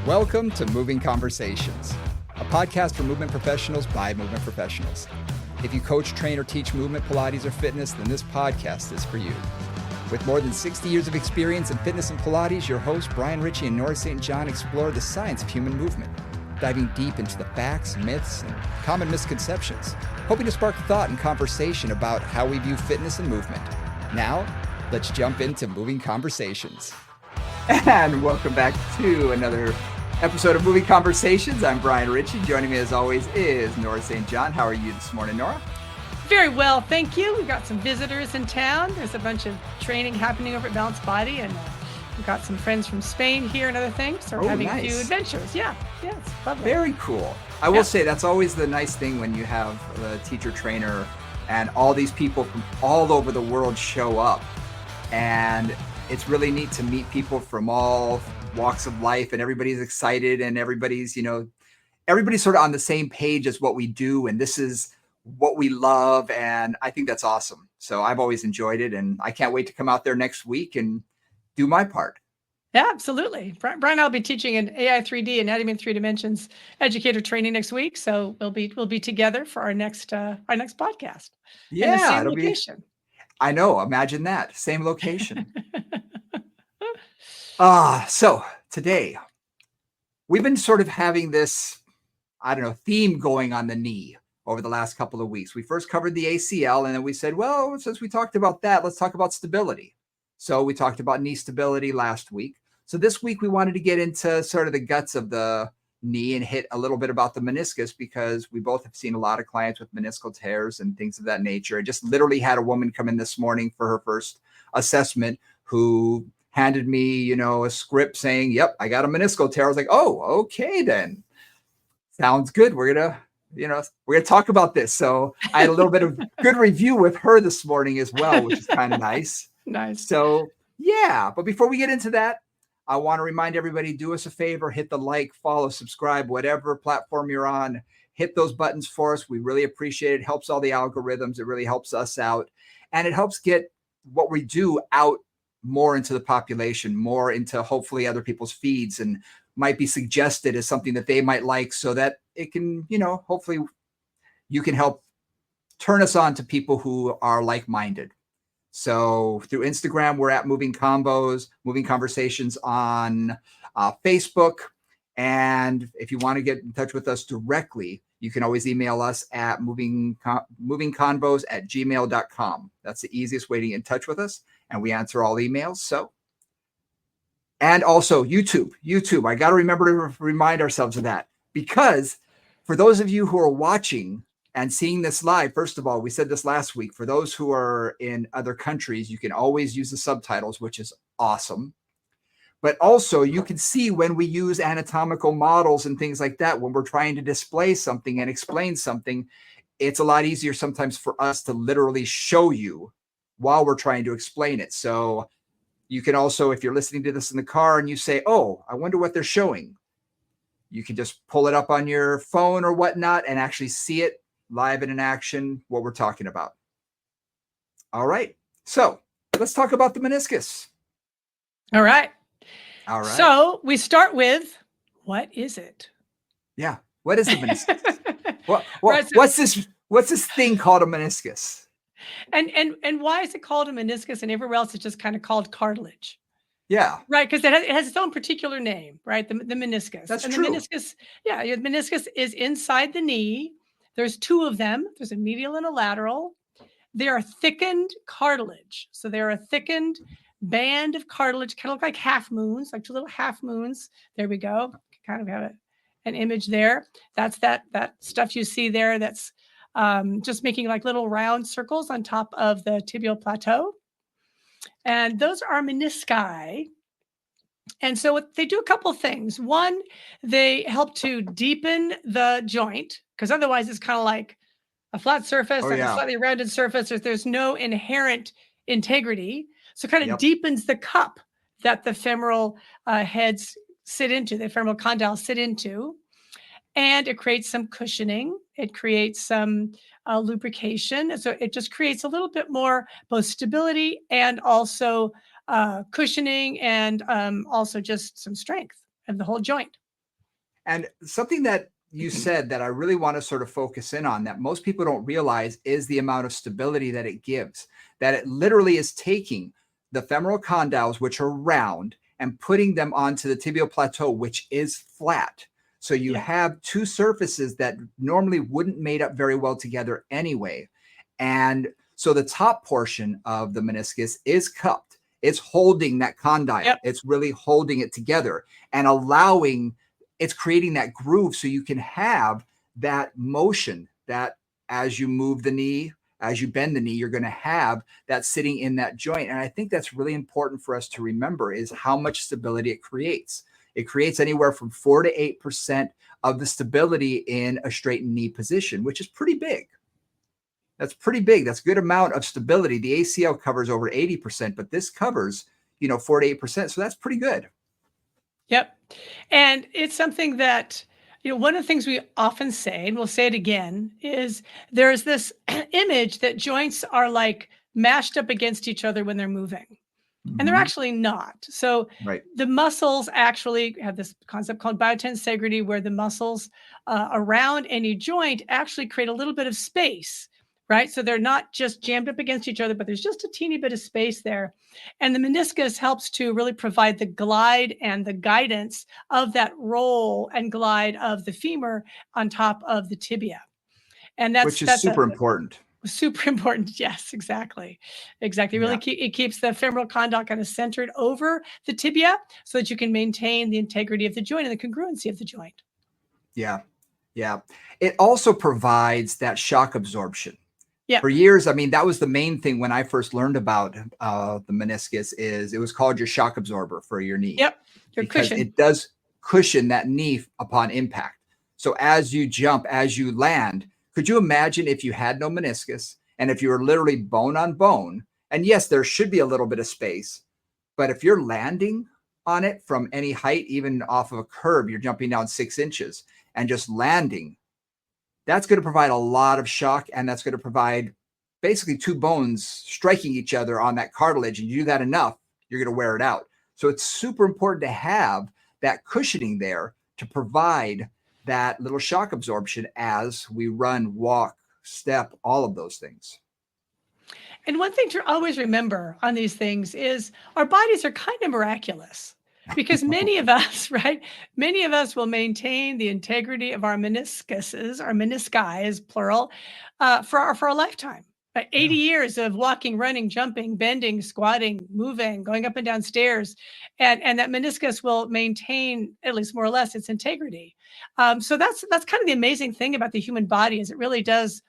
Welcome to Moving Conversations, a podcast for movement professionals by movement professionals. If you coach, train, or teach movement, Pilates, or fitness, then this podcast is for you. With more than 60 years of experience in fitness and Pilates, your hosts Brian Ritchie and Nora St. John explore the science of human movement, diving deep into the facts, myths, and common misconceptions, hoping to spark thought and conversation about how we view fitness and movement. Now, let's jump into Moving Conversations. And welcome back to another episode of Moving Conversations. I'm Brian Ritchie. Joining me as always is Nora St. John. How are you this morning, Nora? Very well, thank you. We've got some visitors in town. There's a bunch of training happening over at Balanced Body, and we've got some friends from Spain here and other things. So we're having a few adventures. Yeah, it's lovely. Very cool. I will say that's always the nice thing when you have the teacher trainer and all these people from all over the world show up. And it's really neat to meet people from all walks of life, and everybody's excited, and everybody's sort of on the same page as what we do, and this is what we love, and I think that's awesome. So I've always enjoyed it, and I can't wait to come out there next week and do my part. Yeah, absolutely. Brian, I'll be teaching an AI 3D, anatomy in 3 dimensions educator training next week, so we'll be together for our next podcast. Yeah, in the same location. I know. Imagine that. Same location. So today we've been sort of having this, theme going on the knee over the last couple of weeks. We first covered the ACL, and then we said, well, since we talked about that, let's talk about stability. So we talked about knee stability last week. So this week we wanted to get into sort of the guts of the knee and hit a little bit about the meniscus, because we both have seen a lot of clients with meniscal tears and things of that nature. I just literally had a woman come in this morning for her first assessment who handed me, a script saying, yep, I got a meniscal tear. I was like, oh, okay, then sounds good. We're going to talk about this. So I had a little bit of good review with her this morning as well, which is kind of nice. Nice. So yeah, but before we get into that, I want to remind everybody, do us a favor, hit the like, follow, subscribe, whatever platform you're on, hit those buttons for us. We really appreciate it. It helps all the algorithms. It really helps us out. And it helps get what we do out more into the population, more into hopefully other people's feeds, and might be suggested as something that they might like, so that it can, hopefully you can help turn us on to people who are like-minded. So through Instagram, we're at Moving Combos, Moving Conversations on Facebook. And if you want to get in touch with us directly, you can always email us at movingconvos@gmail.com. That's the easiest way to get in touch with us. And we answer all emails. So, and also YouTube. I got to remember to remind ourselves of that, because for those of you who are watching and seeing this live, first of all, we said this last week, for those who are in other countries, you can always use the subtitles, which is awesome. But also you can see when we use anatomical models and things like that, when we're trying to display something and explain something, it's a lot easier sometimes for us to literally show you while we're trying to explain it. So you can also, if you're listening to this in the car and you say, oh, I wonder what they're showing, you can just pull it up on your phone or whatnot and actually see it live and in action, what we're talking about. All right. So let's talk about the meniscus. All right. All right. So we start with, what is it? Yeah. What is the meniscus? What's this thing called a meniscus? And why is it called a meniscus, and everywhere else it's just kind of called cartilage? Yeah. Right. Because it has its own particular name, right? The meniscus. That's and true. The meniscus is inside the knee. There's 2 of them. There's a medial and a lateral. They are thickened cartilage. So they're a thickened band of cartilage, kind of look like half moons, like 2 little half moons. There we go. Kind of have an image there. That's that stuff you see there. That's just making like little round circles on top of the tibial plateau. And those are menisci. And so they do a couple of things. One, they help to deepen the joint, because otherwise it's kind of like a flat surface, a slightly rounded surface. There's no inherent integrity. So it kind of deepens the cup that the femoral heads sit into, the femoral condyles sit into. And it creates some cushioning. It creates some lubrication. So it just creates a little bit more both stability and also cushioning, and also just some strength of the whole joint. And something that you said that I really want to sort of focus in on that most people don't realize is the amount of stability that it gives, that it literally is taking the femoral condyles, which are round, and putting them onto the tibial plateau, which is flat. So you Yeah. have two surfaces that normally wouldn't mate up very well together anyway. And so the top portion of the meniscus is cupped. It's holding that condyle. Yep. It's really holding it together and allowing, it's creating that groove so you can have that motion that as you move the knee, as you bend the knee, you're going to have that sitting in that joint. And I think that's really important for us to remember is how much stability it creates. It creates anywhere from 4 to 8% of the stability in a straightened knee position, which is pretty big. That's pretty big. That's a good amount of stability. The ACL covers over 80%, but this covers, 4 to 8%. So that's pretty good. Yep. And it's something that, one of the things we often say, and we'll say it again, is there's this image that joints are like mashed up against each other when they're moving. And they're Mhm. actually not. So Right. the muscles actually have this concept called biotensegrity, where the muscles around any joint actually create a little bit of space, right? So they're not just jammed up against each other, but there's just a teeny bit of space there. And the meniscus helps to really provide the glide and the guidance of that roll and glide of the femur on top of the tibia. And Which is that's a super important. super important. Yes, exactly. Exactly. Really, Yeah. it keeps the femoral condyle kind of centered over the tibia so that you can maintain the integrity of the joint and the congruency of the joint. Yeah. Yeah. It also provides that shock absorption. Yeah. For years, I mean, that was the main thing when I first learned about the meniscus is it was called your shock absorber for your knee Yep. Your because cushion. it does cushion that knee upon impact. So as you jump, as you land, could you imagine if you had no meniscus and if you were literally bone on bone? And yes, there should be a little bit of space, but if you're landing on it from any height, even off of a curb, you're jumping down 6 inches and just landing, that's going to provide a lot of shock. And that's going to provide basically two bones striking each other on that cartilage. And you do that enough, you're going to wear it out. So it's super important to have that cushioning there to provide that little shock absorption as we run, walk, step, all of those things. And one thing to always remember on these things is our bodies are kind of miraculous because many of us, right? Many of us will maintain the integrity of our meniscuses, our menisci is plural, for our lifetime. 80 Yeah. years of walking, running, jumping, bending, squatting, moving, going up and down stairs, and that meniscus will maintain, at least more or less, its integrity. So that's kind of the amazing thing about the human body is it really does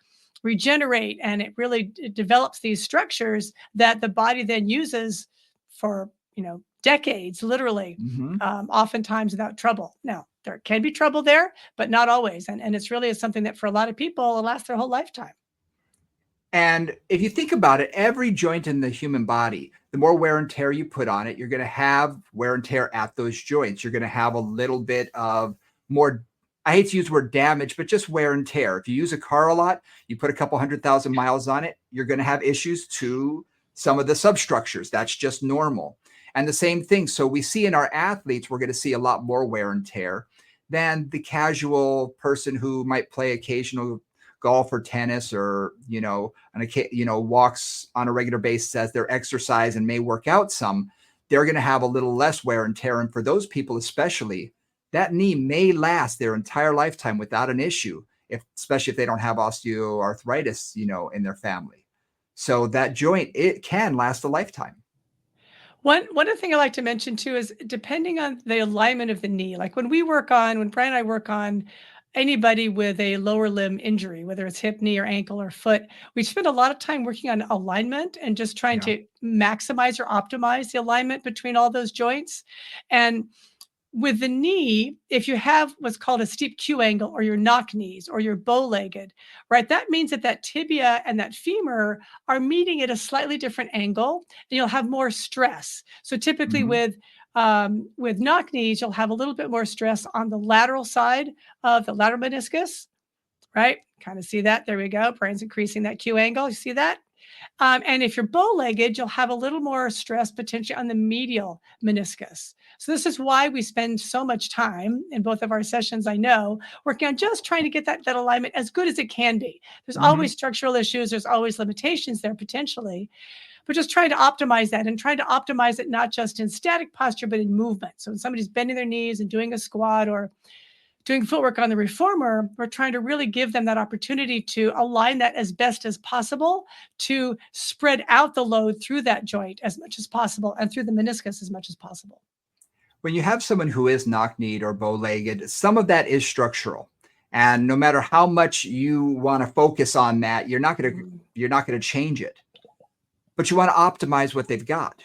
regenerate and it really develops these structures that the body then uses for decades, literally, Mhm. oftentimes without trouble. Now there can be trouble there, but not always, and it's really something that for a lot of people will last their whole lifetime. And if you think about it, every joint in the human body, the more wear and tear you put on it, you're going to have wear and tear at those joints. You're going to have a little bit of more, I hate to use the word damage, but just wear and tear. If you use a car a lot, you put a couple 100,000 miles on it, you're going to have issues to some of the substructures. That's just normal. And the same thing. So we see in our athletes, we're going to see a lot more wear and tear than the casual person who might play occasional golf or tennis or walks on a regular basis as their exercise and may work out some. They're going to have a little less wear and tear, and for those people especially, that knee may last their entire lifetime without an issue, especially if they don't have osteoarthritis in their family. So that joint, it can last a lifetime. One other thing I like to mention too is depending on the alignment of the knee, like when Brian and I work on anybody with a lower limb injury, whether it's hip, knee, or ankle or foot, we spend a lot of time working on alignment and just trying Yeah. to maximize or optimize the alignment between all those joints. And with the knee, if you have what's called a steep Q angle or your knock knees or you're bow-legged, right, that means that tibia and that femur are meeting at a slightly different angle and you'll have more stress. So typically Mhm. with knock knees, you'll have a little bit more stress on the lateral side of the lateral meniscus, right? Kind of see that. There we go. Brian's increasing that Q angle. You see that? And if you're bow-legged, you'll have a little more stress potentially on the medial meniscus. So this is why we spend so much time in both of our sessions, I know, working on just trying to get that alignment as good as it can be. There's Mhm. always structural issues. There's always limitations there potentially, but just trying to optimize that and trying to optimize it not just in static posture, but in movement. So when somebody's bending their knees and doing a squat or doing footwork on the reformer, we're trying to really give them that opportunity to align that as best as possible, to spread out the load through that joint as much as possible and through the meniscus as much as possible. When you have someone who is knock-kneed or bow-legged, some of that is structural. And no matter how much you want to focus on that, you're not going to change it. But you want to optimize what they've got.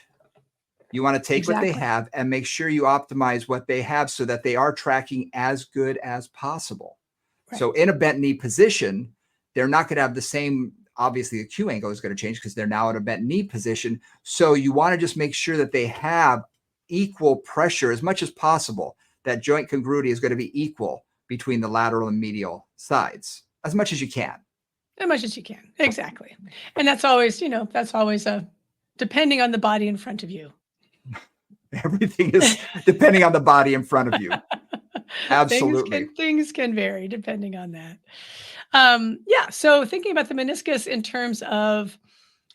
You want to take what they Exactly. have and make sure you optimize what they have so that they are tracking as good as possible. Right. So in a bent knee position, they're not going to have the same, obviously the Q angle is going to change because they're now in a bent knee position. So you want to just make sure that they have equal pressure as much as possible. That joint congruity is going to be equal between the lateral and medial sides as much as you can. As much as you can. Exactly. And that's always, that's always depending on the body in front of you. Everything is depending on the body in front of you. Absolutely. Things can vary depending on that. Yeah. So thinking about the meniscus in terms of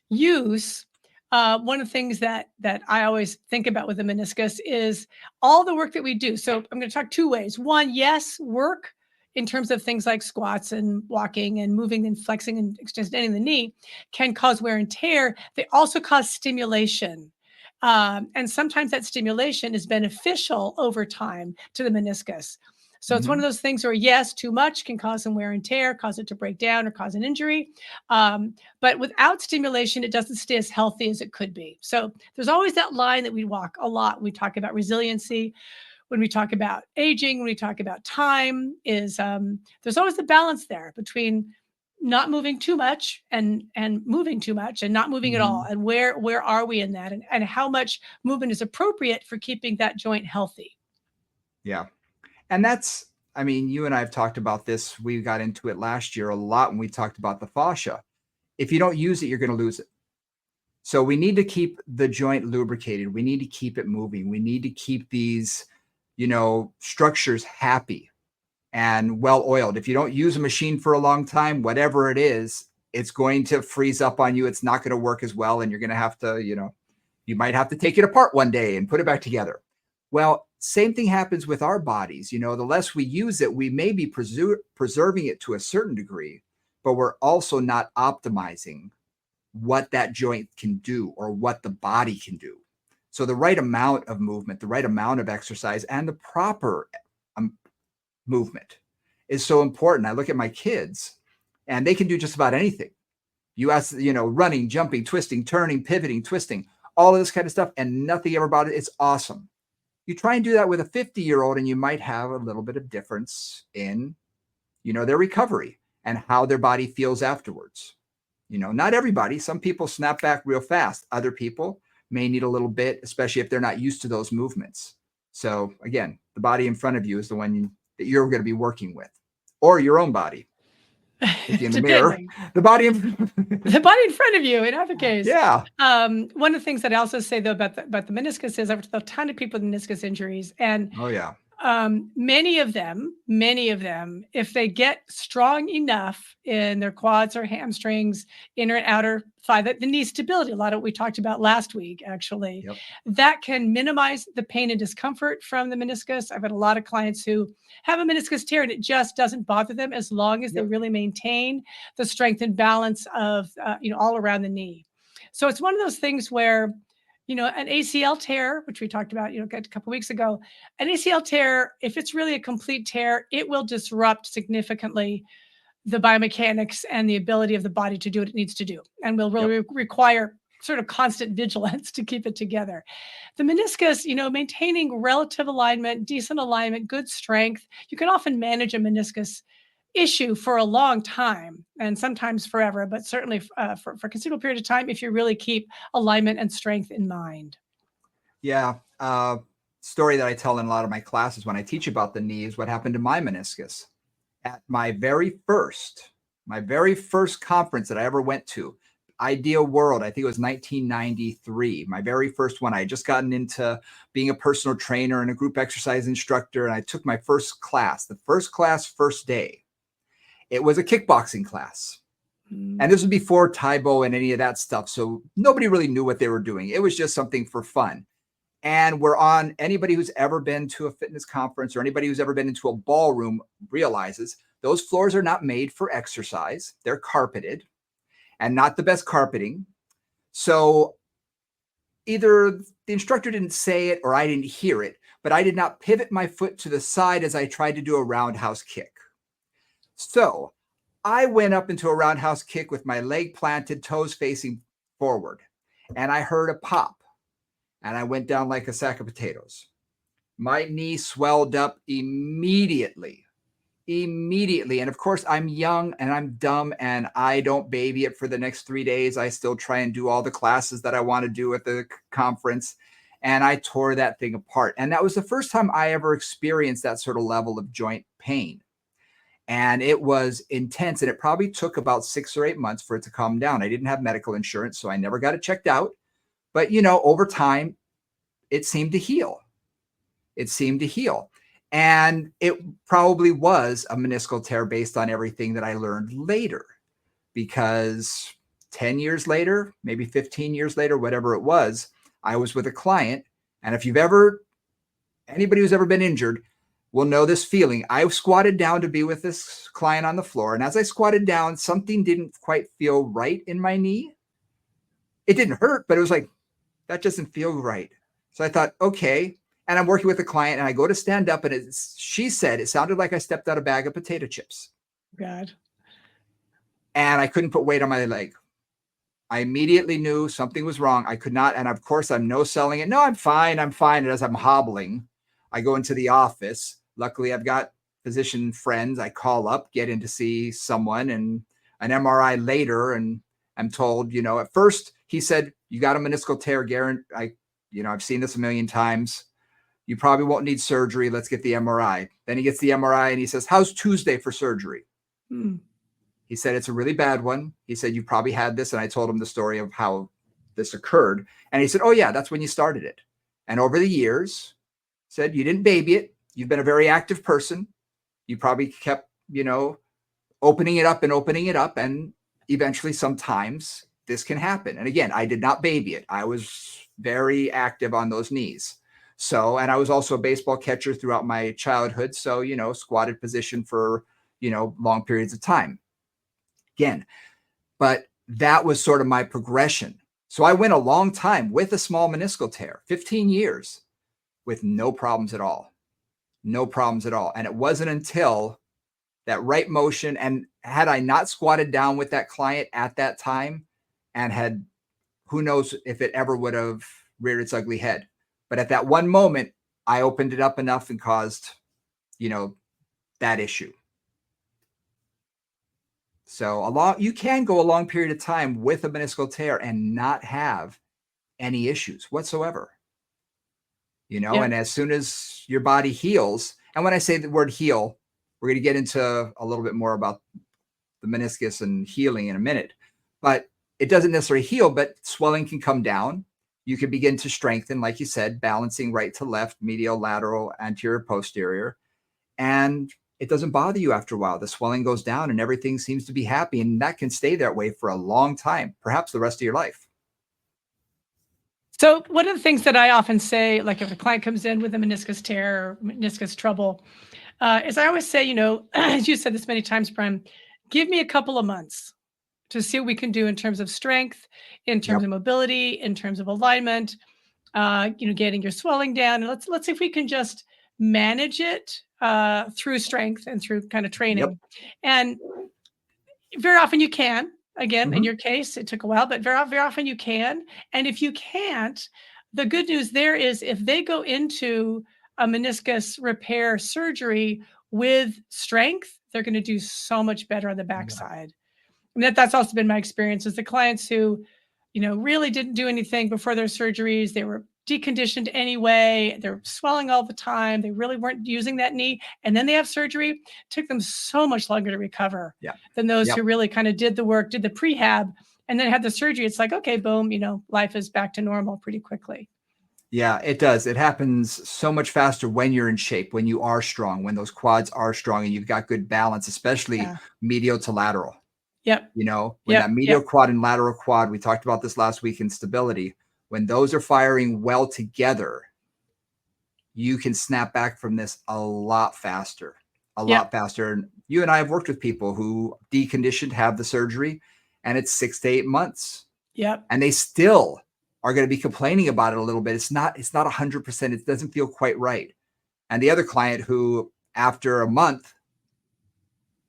use, one of the things that I always think about with the meniscus is all the work that we do. So I'm going to talk two ways. One, yes, work in terms of things like squats and walking and moving and flexing and extending the knee can cause wear and tear. They also cause stimulation. And sometimes that stimulation is beneficial over time to the meniscus. So it's one of those things where, yes, too much can cause some wear and tear, cause it to break down or cause an injury. But without stimulation, it doesn't stay as healthy as it could be. So there's always that line that we walk a lot when we talk about resiliency, when we talk about aging, when we talk about time, is there's always the balance there between not moving too much and moving too much and not moving at all. And where are we in that, and how much movement is appropriate for keeping that joint healthy. Yeah. And that's, I mean, you and I have talked about this. We got into it last year a lot when we talked about the fascia. If you don't use it, you're going to lose it. So we need to keep the joint lubricated. We need to keep it moving. We need to keep these, structures happy and well oiled. If you don't use a machine for a long time, whatever it is, it's going to freeze up on you. It's not going to work as well. And you're going to have to, you might have to take it apart one day and put it back together. Well, same thing happens with our bodies. The less we use it, we may be preserving it to a certain degree, but we're also not optimizing what that joint can do or what the body can do. So the right amount of movement, the right amount of exercise, and the proper movement is so important. I look at my kids and they can do just about anything. You ask, running, jumping, twisting, turning, pivoting, twisting, all of this kind of stuff, and nothing ever about it. It's awesome. You try and do that with a 50-year-old and you might have a little bit of difference in, their recovery and how their body feels afterwards. Not everybody. Some people snap back real fast. Other people may need a little bit, especially if they're not used to those movements. So again, the body in front of you is the one that you're going to be working with, or your own body. In the mirror, the body in front of you in either case. Yeah. One of the things that I also say though about the meniscus is I've worked with a ton of people with meniscus injuries, and oh yeah, many of them, if they get strong enough in their quads or hamstrings, inner and outer thigh, the knee stability, a lot of what we talked about last week, actually, that can minimize the pain and discomfort from the meniscus. I've had a lot of clients who have a meniscus tear and it just doesn't bother them as long as they really maintain the strength and balance of, all around the knee. So it's one of those things where, an ACL tear, which we talked about, a couple of weeks ago, an ACL tear, if it's really a complete tear, it will disrupt significantly the biomechanics and the ability of the body to do what it needs to do, and will really require sort of constant vigilance to keep it together. The meniscus, maintaining relative alignment, decent alignment, good strength, you can often manage a meniscus issue for a long time and sometimes forever, but certainly for a considerable period of time if you really keep alignment and strength in mind. Yeah. Story that I tell in a lot of my classes when I teach about the knee is what happened to my meniscus. At my very first conference that I ever went to, ideal world, I think it was 1993, my very first one. I had just gotten into being a personal trainer and a group exercise instructor, and I took my first class, first day. It was a kickboxing class. And this was before Taibo and any of that stuff. So nobody really knew what they were doing. It was just something for fun. And anybody who's ever been to a fitness conference or anybody who's ever been into a ballroom realizes those floors are not made for exercise. They're carpeted and not the best carpeting. So either the instructor didn't say it or I didn't hear it, but I did not pivot my foot to the side as I tried to do a roundhouse kick. So I went up into a roundhouse kick with my leg planted, toes facing forward, and I heard a pop, and I went down like a sack of potatoes. My knee swelled up immediately. And of course, I'm young and I'm dumb and I don't baby it for the next 3 days. I still try and do all the classes that I want to do at the conference. And I tore that thing apart. And that was the first time I ever experienced that sort of level of joint pain. And it was intense. And it probably took about 6 or 8 months for it to calm down. I didn't have medical insurance, so I never got it checked out. But, over time, it seemed to heal. And it probably was a meniscal tear based on everything that I learned later, because 10 years later, maybe 15 years later, whatever it was, I was with a client. And if anybody who's ever been injured will know this feeling. I squatted down to be with this client on the floor. And as I squatted down, something didn't quite feel right in my knee. It didn't hurt, but it was like, that doesn't feel right. So I thought, okay. And I'm working with a client and I go to stand up and she said, it sounded like I stepped out a bag of potato chips. God. And I couldn't put weight on my leg. I immediately knew something was wrong. I could not. And of course, I'm no selling it. No, I'm fine. And as I'm hobbling, I go into the office. Luckily, I've got physician friends. I call up, get in to see someone, and an MRI later. And I'm told, at first he said, you got a meniscal tear, I've seen this a million times. You probably won't need surgery. Let's get the MRI. Then he gets the MRI and he says, how's Tuesday for surgery? He said, it's a really bad one. He said, you probably had this. And I told him the story of how this occurred. And he said, oh yeah, that's when you started it. And over the years, said, you didn't baby it. You've been a very active person. You probably kept, opening it up. And eventually sometimes this can happen. And again, I did not baby it. I was very active on those knees. So, and I was also a baseball catcher throughout my childhood. So, squatted position for, long periods of time. Again, but that was sort of my progression. So I went a long time with a small meniscal tear, 15 years, with no problems at all. And it wasn't until that right motion, and had I not squatted down with that client at that time and who knows if it ever would have reared its ugly head. But at that one moment, I opened it up enough and caused, that issue. So you can go a long period of time with a meniscal tear and not have any issues whatsoever. And as soon as your body heals, and when I say the word heal, we're going to get into a little bit more about the meniscus and healing in a minute, but it doesn't necessarily heal, but swelling can come down. You can begin to strengthen, like you said, balancing right to left, medial, lateral, anterior, posterior. And it doesn't bother you after a while. The swelling goes down and everything seems to be happy. And that can stay that way for a long time, perhaps the rest of your life. So one of the things that I often say, like if a client comes in with a meniscus tear or meniscus trouble, is I always say, as you said this many times, Brian, give me a couple of months to see what we can do in terms of strength, in terms of mobility, in terms of alignment, getting your swelling down. And let's see if we can just manage it through strength and through kind of training. And very often you can. Again, in your case, it took a while, but very, very often you can. And if you can't, the good news there is if they go into a meniscus repair surgery with strength, they're going to do so much better on the backside. And that's also been my experience is the clients who, really didn't do anything before their surgeries. They were deconditioned anyway. They're swelling all the time. They really weren't using that knee. And then they have surgery. It took them so much longer to recover than those who really kind of did the work, did the prehab, and then had the surgery, it's like, okay, boom, life is back to normal pretty quickly. Yeah, it does. It happens so much faster when you're in shape, when you are strong, when those quads are strong and you've got good balance, especially Yeah. medial to lateral. Yep. When that medial Yep. quad and lateral quad, we talked about this last week in stability, when those are firing well together, you can snap back from this a lot faster, Yep. And you and I have worked with people who deconditioned, have the surgery, and it's 6 to 8 months. Yep. And they still are going to be complaining about it a little bit. It's not 100%. It doesn't feel quite right. And the other client who, after a month,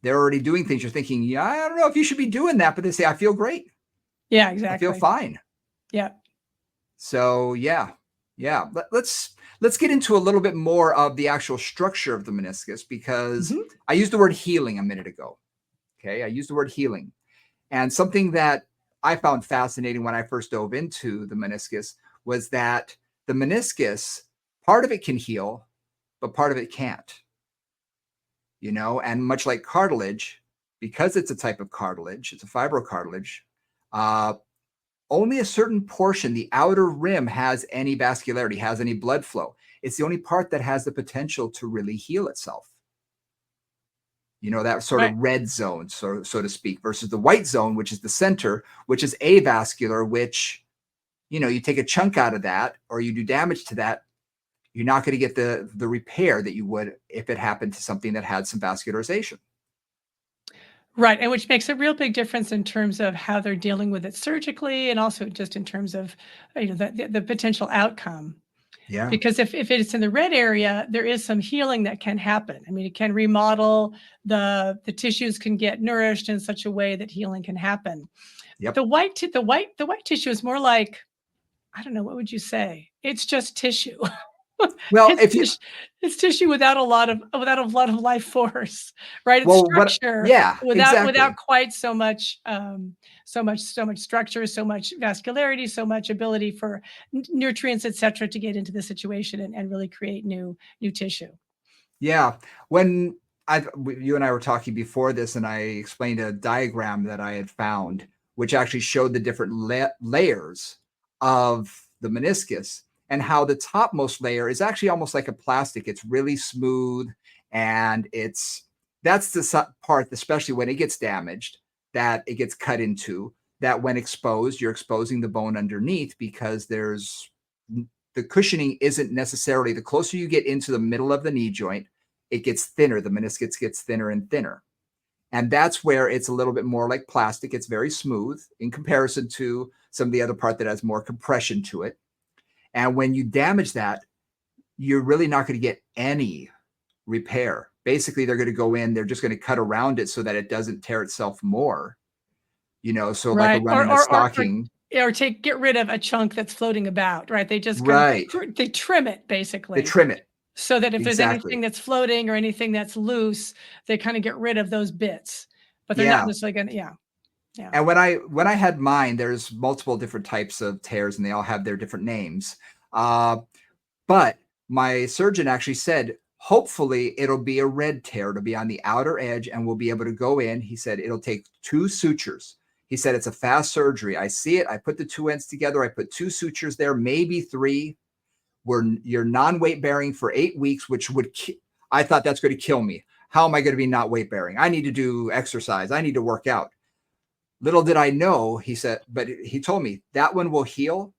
they're already doing things. You're thinking, yeah, I don't know if you should be doing that, but they say, I feel great. Yeah, I feel exactly. fine. Yeah. So yeah. Let's get into a little bit more of the actual structure of the meniscus, because I used the word healing a minute ago. Okay, I used the word healing, and something that I found fascinating when I first dove into the meniscus was that the meniscus, part of it can heal, but part of it can't. And much like cartilage, because it's a type of cartilage, it's a fibrocartilage, only a certain portion, the outer rim, has any vascularity, has any blood flow. It's the only part that has the potential to really heal itself. That sort of red zone, so to speak, versus the white zone, which is the center, which is avascular, which, you take a chunk out of that or you do damage to that, you're not going to get the repair that you would if it happened to something that had some vascularization. Right. And which makes a real big difference in terms of how they're dealing with it surgically, and also just in terms of the potential outcome. Yeah. Because if it's in the red area, there is some healing that can happen. I mean, it can remodel, the tissues can get nourished in such a way that healing can happen. Yep. The white tissue is more like, I don't know, what would you say? It's just tissue. Well, it's tissue without a lot of life force, right? It's well, structure, without quite so much structure, so much vascularity, so much ability for nutrients, etc., to get into the situation and really create new tissue. Yeah. When you and I were talking before this, and I explained a diagram that I had found, which actually showed the different layers of the meniscus, and how the topmost layer is actually almost like a plastic. It's really smooth, and that's the part, especially when it gets damaged, that it gets cut into, that when exposed, you're exposing the bone underneath, because the cushioning isn't necessarily, the closer you get into the middle of the knee joint, it gets thinner. The meniscus gets thinner and thinner. And that's where it's a little bit more like plastic. It's very smooth in comparison to some of the other part that has more compression to it. And when you damage that, you're really not going to get any repair. Basically, they're going to go in, they're just going to cut around it so that it doesn't tear itself more. So like a run in a stocking. Or get rid of a chunk that's floating about, right? They just they trim it, basically. They trim it. So that if there's anything that's floating or anything that's loose, they kind of get rid of those bits. But they're not necessarily going to, yeah. And when I had mine, there's multiple different types of tears, and they all have their different names. But my surgeon actually said, hopefully it'll be a red tear. It'll be on the outer edge, and we'll be able to go in. He said it'll take 2 sutures. He said it's a fast surgery. I see it. I put the 2 ends together. I put 2 sutures there, maybe 3. You're non-weight bearing for 8 weeks, which I thought that's going to kill me. How am I going to be not weight bearing? I need to do exercise. I need to work out. Little did I know, he said, but he told me that one will heal,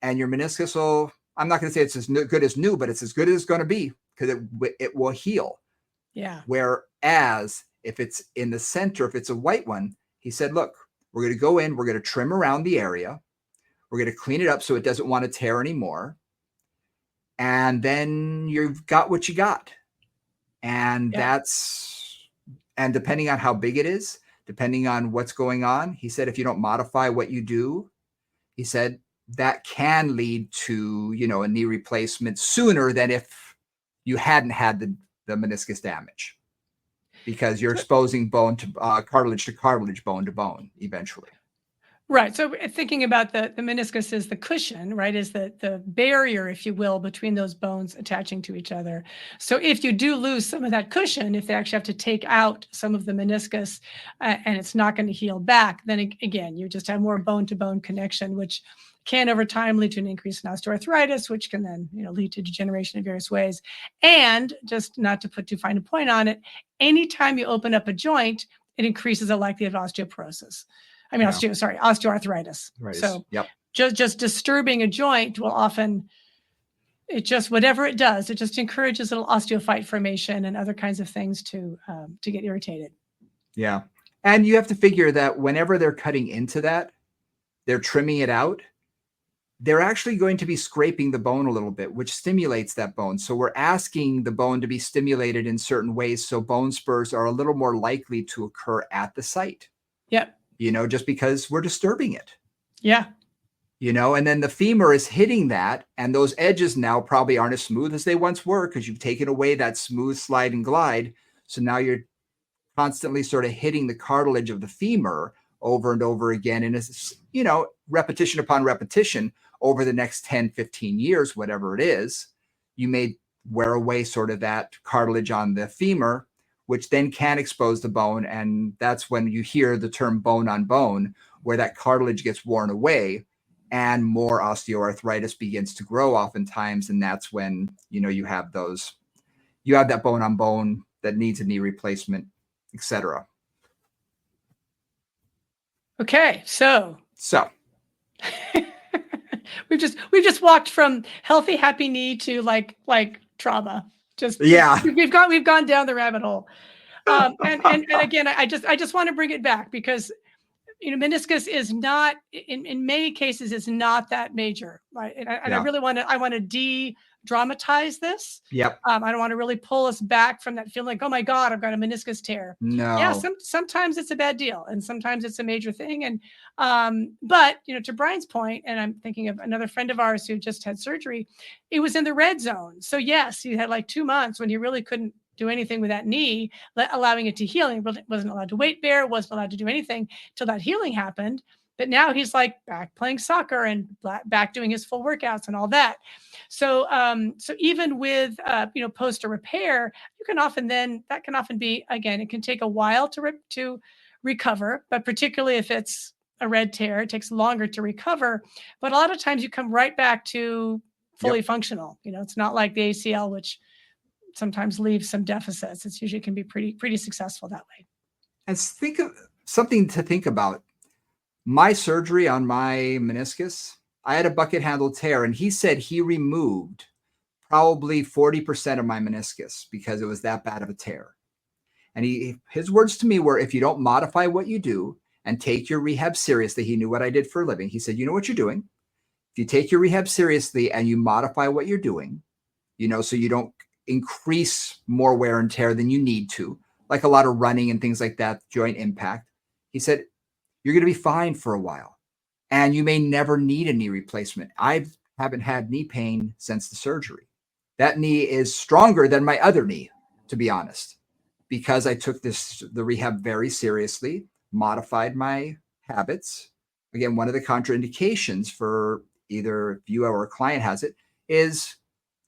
and your meniscus will, I'm not going to say it's as good as new, but it's as good as it's going to be, because it will heal. Yeah. Whereas if it's in the center, if it's a white one, he said, look, we're going to go in, we're going to trim around the area. We're going to clean it up so it doesn't want to tear anymore. And then you've got what you got. And and depending on how big it is, depending on what's going on, he said, if you don't modify what you do, he said, that can lead to, a knee replacement sooner than if you hadn't had the meniscus damage, because you're exposing bone to cartilage, bone to bone eventually. Right. So thinking about the meniscus is the cushion, right? Is the barrier, if you will, between those bones attaching to each other. So if you do lose some of that cushion, if they actually have to take out some of the meniscus and it's not going to heal back, then again, you just have more bone to bone connection, which can over time lead to an increase in osteoarthritis, which can then lead to degeneration in various ways. And just not to put too fine a point on it, anytime you open up a joint, it increases the likelihood of osteoporosis. I mean, Yeah. osteoarthritis. Right. So Yep. just disturbing a joint will often, it just, whatever it does, it just encourages little osteophyte formation and other kinds of things to get irritated. Yeah. And you have to figure that whenever they're cutting into that, they're trimming it out, they're actually going to be scraping the bone a little bit, which stimulates that bone. So we're asking the bone to be stimulated in certain ways so bone spurs are a little more likely to occur at the site. Yep. Just because we're disturbing it. Yeah. And then the femur is hitting that, and those edges now probably aren't as smooth as they once were because you've taken away that smooth slide and glide. So now you're constantly sort of hitting the cartilage of the femur over and over again. And it's, repetition upon repetition over the next 10, 15 years, whatever it is, you may wear away sort of that cartilage on the femur, which then can expose the bone. And that's when you hear the term bone on bone, where that cartilage gets worn away and more osteoarthritis begins to grow oftentimes. And that's when, you have that bone on bone that needs a knee replacement, etc. Okay. So we've just walked from healthy, happy knee to like trauma. We've gone down the rabbit hole. And again, I just want to bring it back because meniscus is not in many cases is not that major, right? And I really want to de-dramatize this. Yep. I don't want to really pull us back from that feeling like, oh my God, I've got a meniscus tear. No. Yeah, sometimes it's a bad deal, and sometimes it's a major thing. And but to Brian's point, and I'm thinking of another friend of ours who just had surgery. It was in the red zone. So yes, he had like 2 months when he really couldn't do anything with that knee, allowing it to heal. He wasn't allowed to weight bear, wasn't allowed to do anything till that healing happened. But now he's like back playing soccer and back doing his full workouts and all that. So even with post a repair, that can often be, again, it can take a while to recover, but particularly if it's a red tear, it takes longer to recover. But a lot of times you come right back to fully functional. It's not like the ACL, which sometimes leaves some deficits. It's usually can be pretty successful that way. And think of something to think about. My surgery on my meniscus, I had a bucket handle tear, and he said he removed probably 40% of my meniscus because it was that bad of a tear. And his words to me were, if you don't modify what you do and take your rehab seriously, he knew what I did for a living. He said, you know what you're doing. If you take your rehab seriously and you modify what you're doing, so you don't increase more wear and tear than you need to, like a lot of running and things like that, joint impact. He said, you're going to be fine for a while and you may never need a knee replacement. I haven't had knee pain since the surgery. That knee is stronger than my other knee, to be honest, because I took the rehab very seriously, modified my habits. Again, one of the contraindications for either if you or a client has it is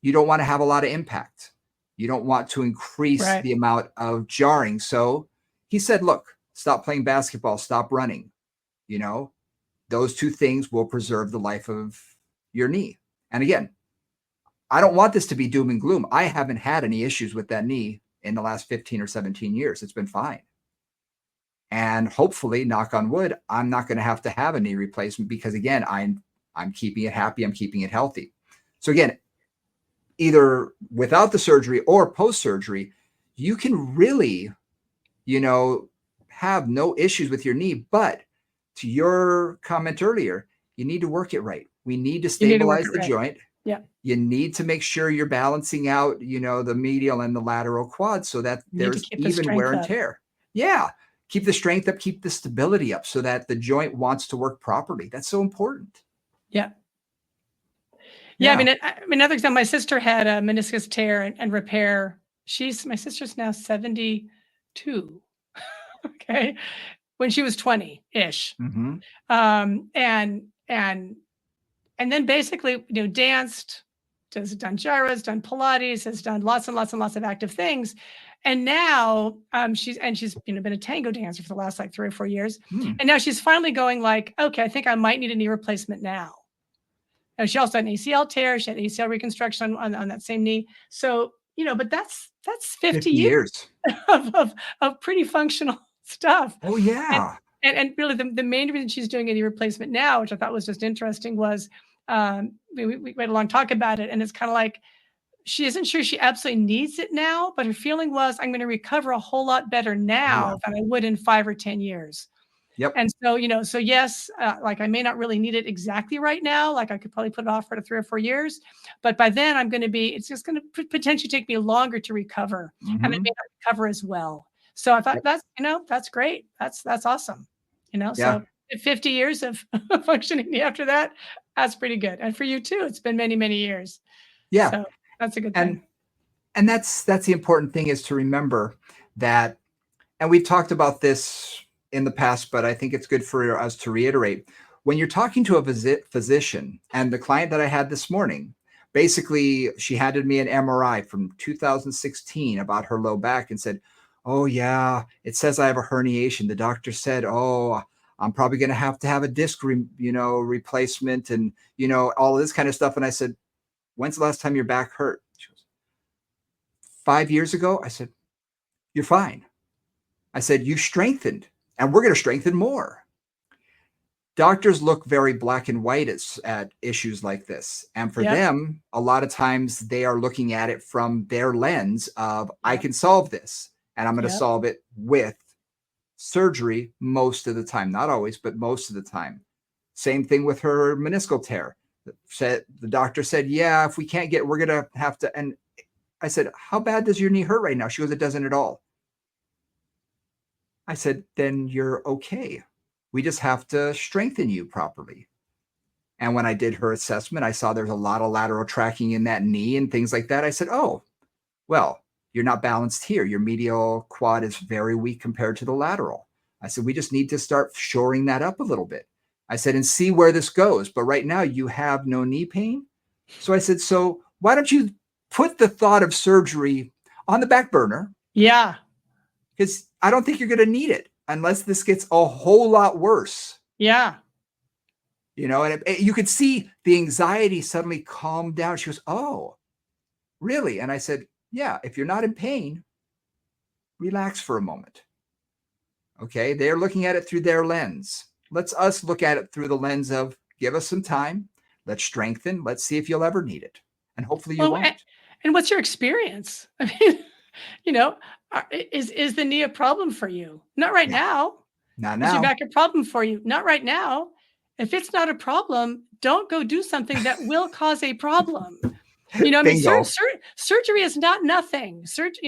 you don't want to have a lot of impact. You don't want to increase the amount of jarring. So he said, look, stop playing basketball, stop running. Those two things will preserve the life of your knee. And again, I don't want this to be doom and gloom. I haven't had any issues with that knee in the last 15 or 17 years. It's been fine. And hopefully, knock on wood, I'm not going to have a knee replacement because again, I'm keeping it happy. I'm keeping it healthy. So again, either without the surgery or post-surgery, you can really, have no issues with your knee. But to your comment earlier, you need to work it right. We need to stabilize the joint. Yeah. You need to make sure you're balancing out, the medial and the lateral quads so that there's even wear and tear. Yeah. Keep the strength up, keep the stability up so that the joint wants to work properly. That's so important. Yeah. Yeah. I mean, another example, my sister had a meniscus tear and repair. My sister's now 72. Okay. when she was 20-ish. Mm-hmm. And then basically, danced, has done gyros, done Pilates, has done lots and lots and lots of active things. And now she's been a tango dancer for the last like 3 or 4 years. Hmm. And now she's finally going like, okay, I think I might need a knee replacement now. And she also had an ACL tear. She had ACL reconstruction on that same knee. So, but that's 50 years years. of pretty functional stuff. Oh, yeah. And really the main reason she's doing a knee replacement now, which I thought was just interesting, was we had a long talk about it. And it's kind of like, she isn't sure she absolutely needs it now, but her feeling was, I'm going to recover a whole lot better now than I would in 5 or 10 years. Yep. And so, yes, like I may not really need it exactly right now. Like I could probably put it off for 3 or 4 years, but by then it's just going to potentially take me longer to recover, and I may not recover as well. So I thought that's great. That's awesome. So 50 years of functioning after that, that's pretty good. And for you too, it's been many, many years. Yeah. So that's a good thing. And that's the important thing, is to remember that, and we've talked about this in the past, but I think it's good for us to reiterate. When you're talking to a physician, and the client that I had this morning, basically she handed me an MRI from 2016 about her low back and said, oh yeah, it says I have a herniation. The doctor said, oh, I'm probably going to have a disc, replacement, and, all of this kind of stuff. And I said, when's the last time your back hurt? She goes, 5 years ago. I said, you're fine. I said, you strengthened, and we're going to strengthen more. Doctors look very black and white at issues like this. And for them, a lot of times they are looking at it from their lens of, I can solve this, and I'm going to solve it with surgery most of the time. Not always, but most of the time. Same thing with her meniscal tear. The doctor said, yeah, if we can't get, we're going to have to. And I said, how bad does your knee hurt right now? She goes, it doesn't at all. I said, then you're okay. We just have to strengthen you properly. And when I did her assessment, I saw there's a lot of lateral tracking in that knee and things like that. I said, oh, well, you're not balanced here. Your medial quad is very weak compared to the lateral. I said, we just need to start shoring that up a little bit. I said, and see where this goes. But right now you have no knee pain. So I said, so why don't you put the thought of surgery on the back burner? Yeah. Because I don't think you're going to need it unless this gets a whole lot worse. Yeah. And you could see the anxiety suddenly calm down. She goes, oh, really? And I said, yeah, if you're not in pain, relax for a moment. Okay. They're looking at it through their lens. Let's us look at it through the lens of, give us some time. Let's strengthen. Let's see if you'll ever need it. And hopefully you won't. And what's your experience? I mean, is the knee a problem for you? Not right now. Not now. Is your back a problem for you? Not right now. If it's not a problem, don't go do something that will cause a problem. Surgery is not nothing. Surgeons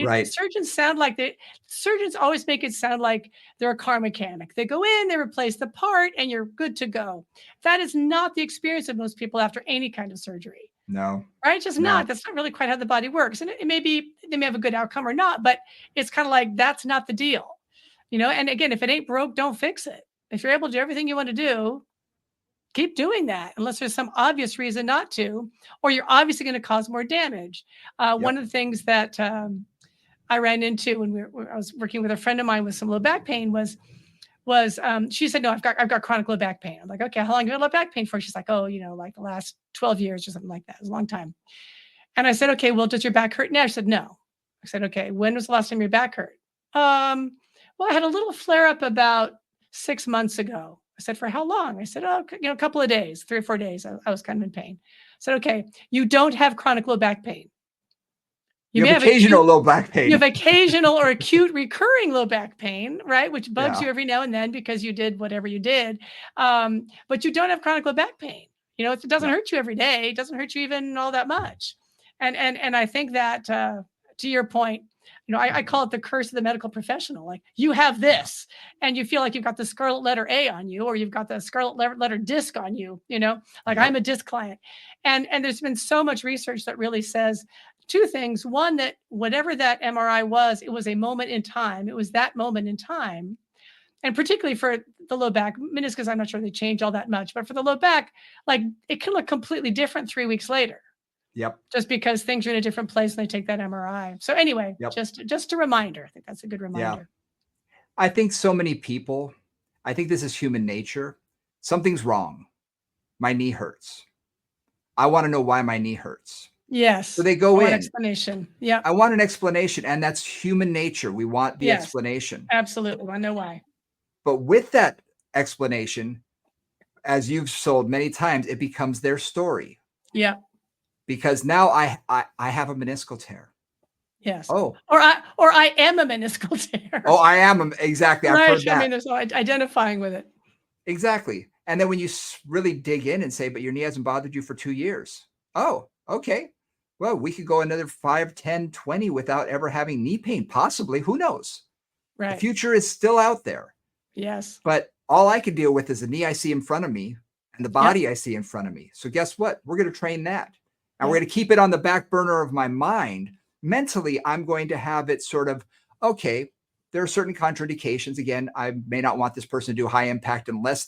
always make it sound like they're a car mechanic. They go in, they replace the part, and you're good to go. That is not the experience of most people after any kind of surgery. No. Right? Just not. That's not really quite how the body works. And it may be, they may have a good outcome or not, but it's kind of like, that's not the deal. And again, if it ain't broke, don't fix it. If you're able to do everything you want to do, keep doing that unless there's some obvious reason not to, or you're obviously going to cause more damage. One of the things that I ran into when I was working with a friend of mine with some low back pain was she said, no, I've got chronic low back pain. I'm like, okay, how long have you had low back pain for? She's like, oh, like the last 12 years or something like that. It was a long time. And I said, okay, well, does your back hurt now? She said, no. I said, okay, when was the last time your back hurt? Well, I had a little flare up about 6 months ago. I said, for how long? I said, a couple of days, 3 or 4 days. I was kind of in pain. I said, okay, you don't have chronic low back pain. You have occasional low back pain. You have occasional or acute recurring low back pain, right? Which bugs you every now and then because you did whatever you did. But you don't have chronic low back pain. It doesn't hurt you every day. It doesn't hurt you even all that much. And I think that to your point, I call it the curse of the medical professional. Like, you have this and you feel like you've got the scarlet letter A on you, or you've got the scarlet letter disc on you, I'm a disc client. And there's been so much research that really says two things. One, that whatever that MRI was, it was a moment in time. It was that moment in time. And particularly for the low back meniscus, I'm not sure they change all that much, but for the low back, like it can look completely different 3 weeks later. Yep. Just because things are in a different place and they take that MRI. So anyway, Yep. just a reminder. I think that's a good Yeah. reminder. I think so many people, I think this is human nature. Something's wrong. My knee hurts. I want to know why my knee hurts. Yes. So they I go want in. explanation. Yeah. I want an explanation, and that's human nature. We want the Yes. explanation. Absolutely. I know why. But with that explanation, as you've sold many times, it becomes their story. Yeah. Because now I have a meniscal tear. Yes. Oh, Or I am a meniscal tear. oh, I am exactly. I've Right. heard I that. mean, there's no identifying with it. Exactly. And then when you really dig in and say, but your knee hasn't bothered you for 2 years. Oh, okay. Well, we could go another 5, 10, 20 without ever having knee pain, possibly. Who knows? The Right. future is still out there. Yes. But all I can deal with is the knee I see in front of me and the body I see in front of me. So guess what? We're going to train that. And we're going to keep it on the back burner of my mind. Mentally, I'm going to have it sort of, okay, there are certain contraindications. Again, I may not want this person to do high impact unless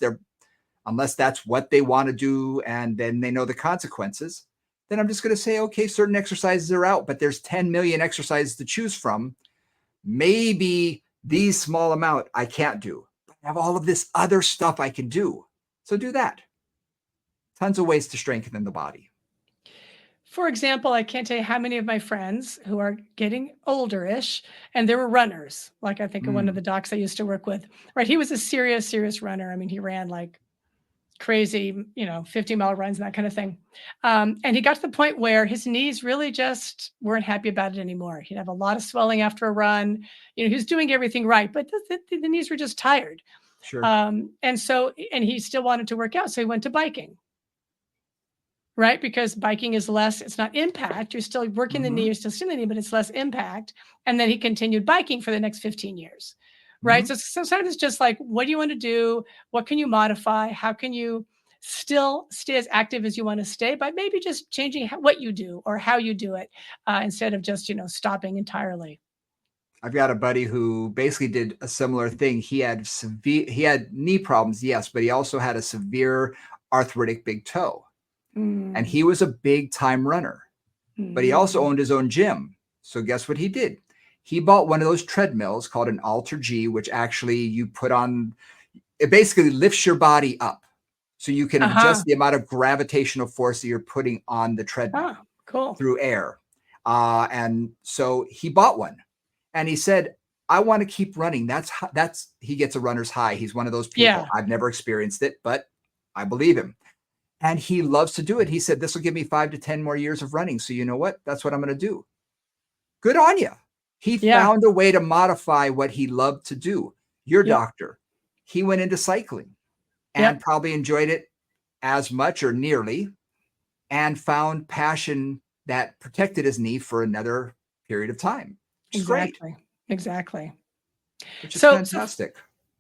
that's what they want to do, and then they know the consequences. Then I'm just going to say, okay, certain exercises are out, but there's 10 million exercises to choose from. Maybe these small amount I can't do, but I have all of this other stuff I can do. So do that. Tons of ways to strengthen the body. For example, I can't tell you how many of my friends who are getting older-ish, and they were runners. Like I think of one of the docs I used to work with, right? He was a serious, serious runner. I mean, he ran like crazy, 50-mile runs and that kind of thing. And he got to the point where his knees really just weren't happy about it anymore. He'd have a lot of swelling after a run. He was doing everything right, but the knees were just tired. Sure. And he still wanted to work out. So he went to biking. Right? Because biking is less, it's not impact. You're still working the knee, you're still stimulating the knee, but it's less impact. And then he continued biking for the next 15 years. Right. So sometimes it's just like, what do you want to do? What can you modify? How can you still stay as active as you want to stay? By maybe just changing what you do or how you do it instead of just, stopping entirely. I've got a buddy who basically did a similar thing. He had knee problems, yes, but he also had a severe arthritic big toe. And he was a big time runner, but he also owned his own gym. So guess what he did? He bought one of those treadmills called an Alter G, which actually you put on, it basically lifts your body up. So you can adjust the amount of gravitational force that you're putting on the treadmill through air. And so he bought one and he said, I want to keep running. He gets a runner's high. He's one of those people. Yeah. I've never experienced it, but I believe him. And he loves to do it. He said, this will give me 5 to 10 more years of running. So you know what? That's what I'm going to do. Good on you. He found a way to modify what he loved to do. Your doctor, he went into cycling and probably enjoyed it as much or nearly, and found passion that protected his knee for another period of time. Exactly. Great. Exactly. Which is fantastic.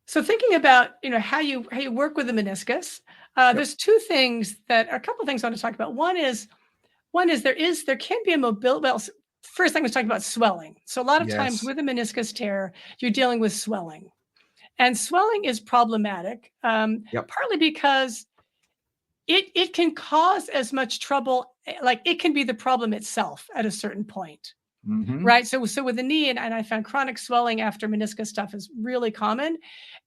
So thinking about, how you work with the meniscus, there's a couple of things I want to talk about. One is there can be a mobility. Well, first thing I was talking about swelling. So a lot of times with a meniscus tear, you're dealing with swelling, and swelling is problematic, partly because it can cause as much trouble, like it can be the problem itself at a certain point. Right. So with the knee, and I found chronic swelling after meniscus stuff is really common.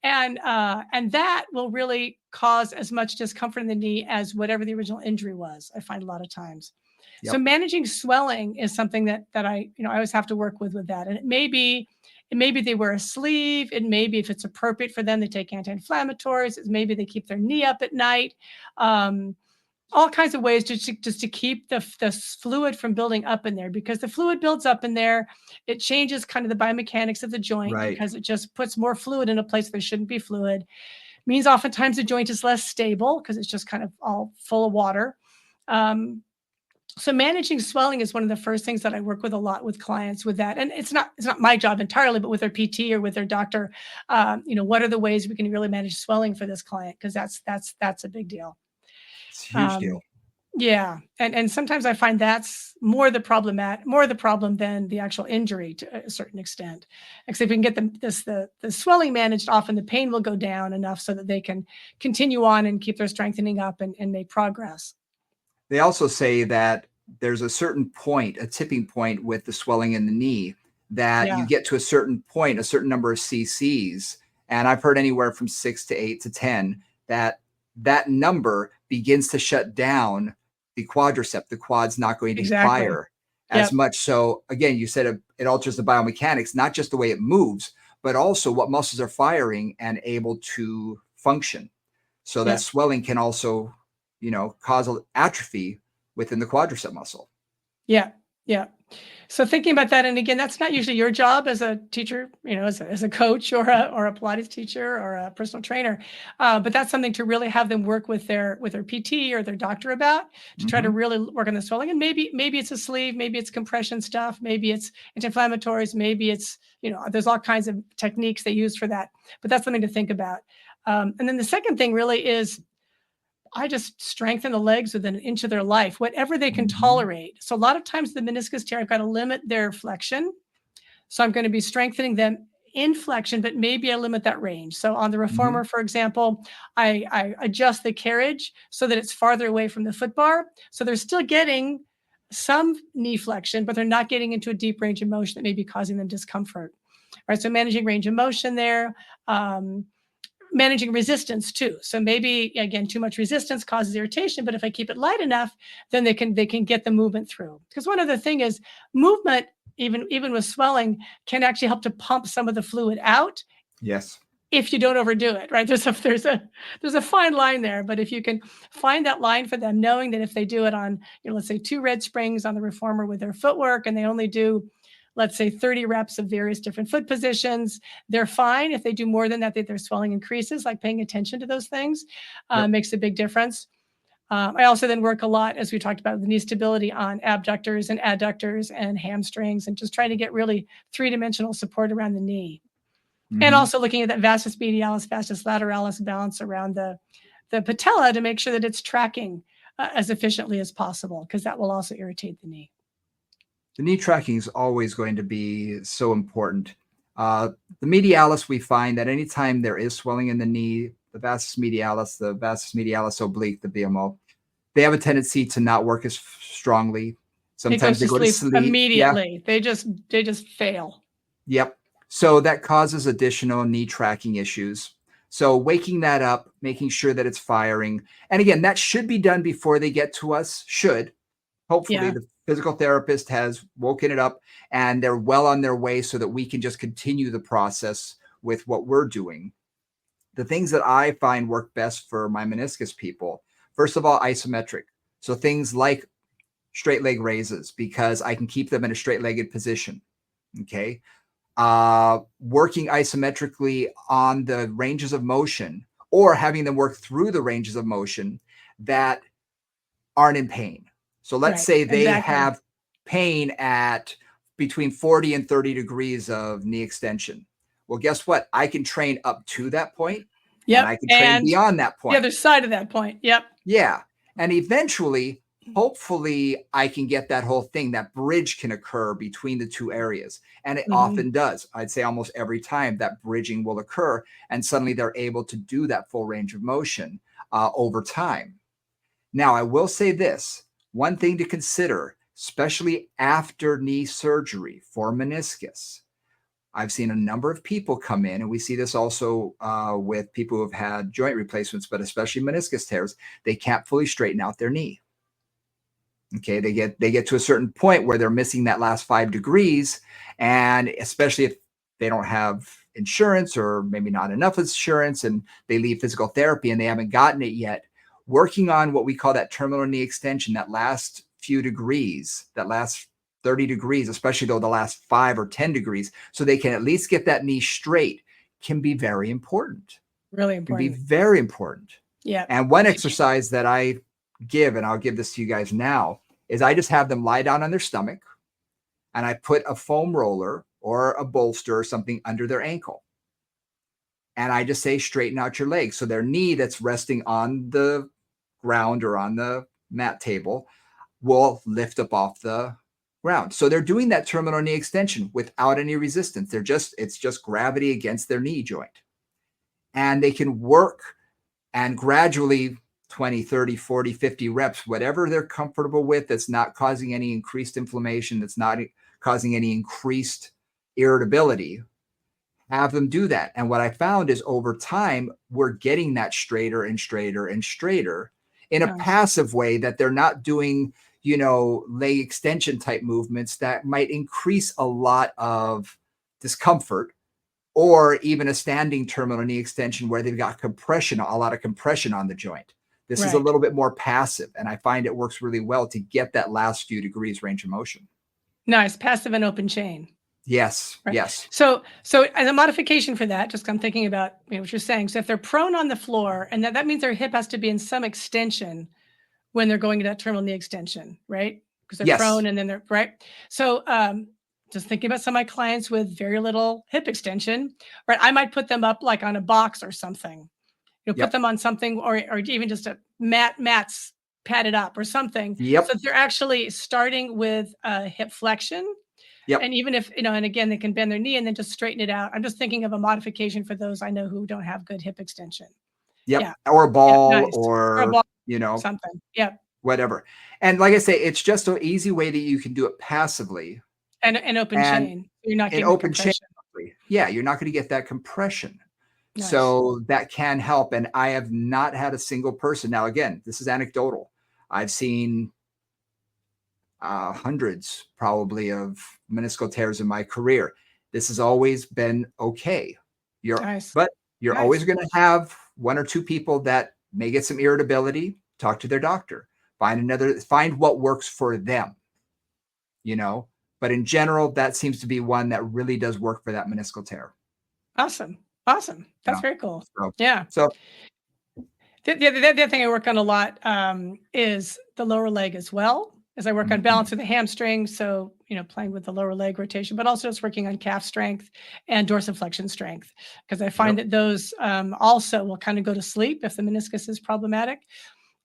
And that will really cause as much discomfort in the knee as whatever the original injury was, I find a lot of times. So managing swelling is something that I always have to work with that. And it may be they wear a sleeve. It may be, if it's appropriate for them, they take anti-inflammatories. It's maybe they keep their knee up at night. All kinds of ways just to keep the fluid from building up in there, because the fluid builds up in there. It changes kind of the biomechanics of the joint because it just puts more fluid in a place there shouldn't be fluid. Means oftentimes the joint is less stable because it's just kind of all full of water. So managing swelling is one of the first things that I work with a lot with clients with that. And it's not my job entirely, but with their PT or with their doctor, what are the ways we can really manage swelling for this client? Because that's a big deal. It's a huge deal. Yeah, and sometimes I find that's more the problem than the actual injury to a certain extent. Because if we can get the swelling managed, often the pain will go down enough so that they can continue on and keep their strengthening up and make progress. They also say that there's a certain point, a tipping point with the swelling in the knee, that you Yeah, get to a certain point, a certain number of cc's, and I've heard anywhere from 6 to 8 to 10, that that number begins to shut down the quadricep. The quad's not going to exactly. fire as Yep. much. So again, you said it alters the biomechanics, not just the way it moves, but also what muscles are firing and able to function. So that Yep. swelling can also, cause atrophy within the quadricep muscle. Yeah. Yeah. So thinking about that, and again, that's not usually your job as a teacher, as a coach or a Pilates teacher or a personal trainer, but that's something to really have them work with their PT or their doctor about to try to Hmm. really work on the swelling. And maybe it's a sleeve, maybe it's compression stuff, maybe it's anti-inflammatories, maybe it's there's all kinds of techniques they use for that. But that's something to think about. And then the second thing really is I just strengthen the legs within an inch of their life, whatever they can Hmm. tolerate. So a lot of times the meniscus tear, I've got to limit their flexion. So I'm going to be strengthening them in flexion, but maybe I limit that range. So on the Hmm. reformer, for example, I adjust the carriage so that it's farther away from the foot bar. So they're still getting some knee flexion, but they're not getting into a deep range of motion that may be causing them discomfort. Right. So managing range of motion there. Managing resistance too. So maybe again, too much resistance causes irritation, but if I keep it light enough, then they can get the movement through. Because one other thing is movement, even with swelling, can actually help to pump some of the fluid out Yes. if you don't overdo it, right? There's a fine line there, but if you can find that line for them, knowing that if they do it on, let's say 2 red springs on the reformer with their footwork, and they only do, let's say 30 reps of various different foot positions, they're fine. If they do more than that, their swelling increases. Like paying attention to those things Yep. makes a big difference. I also then work a lot, as we talked about, the knee stability on abductors and adductors and hamstrings, and just trying to get really three-dimensional support around the knee. And Hmm. also looking at that vastus medialis, vastus lateralis balance around the patella to make sure that it's tracking as efficiently as possible, because that will also irritate the knee. The knee tracking is always going to be so important. Uh, the medialis, we find that anytime there is swelling in the knee, the vastus medialis oblique, the BMO, they have a tendency to not work as strongly. It Sometimes goes they to go to sleep sleep. Yeah. immediately. They just fail. Yep. So that causes additional knee tracking issues. So waking that up, making sure that it's firing. And again, that should be done before they get to us. Should. Hopefully Yeah. the physical therapist has woken it up and they're well on their way so that we can just continue the process with what we're doing. The things that I find work best for my meniscus people, first of all, isometric. So things like straight leg raises, because I can keep them in a straight legged position. Okay. Working isometrically on the ranges of motion, or having them work through the ranges of motion that aren't in pain. So let's Right. say they Exactly. have pain at between 40 and 30 degrees of knee extension. Well, guess what? I can train up to that point and Yep. I can train And beyond that the point. other side of that point. Yep. Yeah. And eventually, hopefully, I can get that whole thing, that bridge can occur between the two areas. And it Mhm. often does. I'd say almost every time that bridging will occur. And suddenly they're able to do that full range of motion over time. Now, I will say this one thing to consider, especially after knee surgery for meniscus. I've seen a number of people come in, and we see this also with people who have had joint replacements, but especially meniscus tears. They can't fully straighten out their knee. Okay, they get to a certain point where they're missing that last 5 degrees, and especially if they don't have insurance or maybe not enough insurance, and they leave physical therapy and they haven't gotten it yet. Working on what we call that terminal knee extension, that last few degrees, that last 30 degrees, especially though the last 5 or 10 degrees, so they can at least get that knee straight, can be very important. Really Can be important. very important. Yep. And one exercise that I give, and I'll give this to you guys now, is I just have them lie down on their stomach and I put a foam roller or a bolster or something under their ankle. And I just say, straighten out your legs. So their knee that's resting on the ground or on the mat table will lift up off the ground. So they're doing that terminal knee extension without any resistance. It's just gravity against their knee joint. And they can work and gradually 20, 30, 40, 50 reps, whatever they're comfortable with, that's not causing any increased inflammation, that's not causing any increased irritability, have them do that. And what I found is over time, we're getting that straighter and straighter and straighter in a passive way, that they're not doing, leg extension type movements that might increase a lot of discomfort, or even a standing terminal knee extension where they've got a lot of compression on the joint. This is a little bit more passive, and I find it works really well to get that last few degrees range of motion. Nice. Passive and open chain. Yes. Right. Yes. So as a modification for that, just I'm thinking about what you're saying. So if they're prone on the floor, and that means their hip has to be in some extension when they're going to that terminal knee extension, right? Because they're prone and then they're right. So just thinking about some of my clients with very little hip extension, right? I might put them up like on a box or something. Put them on something, or even just a mats padded up or something. Yep. So they're actually starting with hip flexion. Yep. And even if, and again, they can bend their knee and then just straighten it out. I'm just thinking of a modification for those I know who don't have good hip extension. Yep. Yeah. Or a ball, nice. or a ball, something. Yep. Whatever. And like I say, it's just an easy way that you can do it passively. And open chain. You're not getting open chain. Yeah, you're not going to get that compression. Nice. So that can help. And I have not had a single person. Now, again, this is anecdotal. I've seen hundreds probably of meniscal tears in my career. This has always been okay. But you're always going to have one or two people that may get some irritability. Talk to their doctor. Find what works for them. But in general, that seems to be one that really does work for that meniscal tear. Awesome. That's very cool. So the other thing I work on a lot is the lower leg as well, as I work on balance with the hamstring. So, playing with the lower leg rotation, but also just working on calf strength and dorsiflexion strength, because I find that those also will kind of go to sleep if the meniscus is problematic.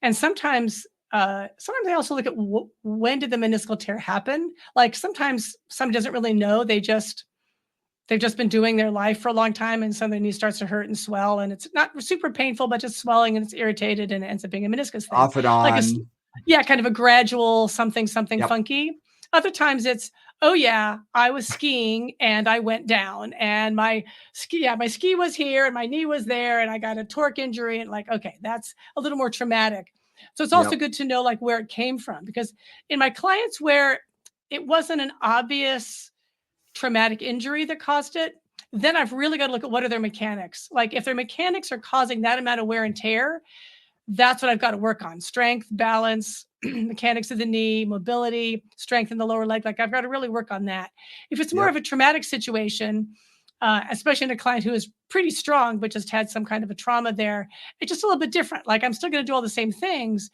And sometimes I also look at when did the meniscal tear happen? Like sometimes somebody doesn't really know. They've just been doing their life for a long time, and suddenly their knee starts to hurt and swell, and it's not super painful, but just swelling, and it's irritated, and it ends up being a meniscus thing. Off and on. Kind of a gradual something funky. Other times it's, I was skiing and I went down, and my ski was here and my knee was there, and I got a torque injury, and okay, that's a little more traumatic. So it's also good to know where it came from, because in my clients where it wasn't an obvious traumatic injury that caused it, then I've really got to look at what are their mechanics. If their mechanics are causing that amount of wear and tear, that's what I've got to work on. Strength, balance, mechanics of the knee, mobility, strength in the lower leg. I've got to really work on that. If it's more of a traumatic situation, especially in a client who is pretty strong, but just had some kind of a trauma there, it's just a little bit different. I'm still going to do all the same things,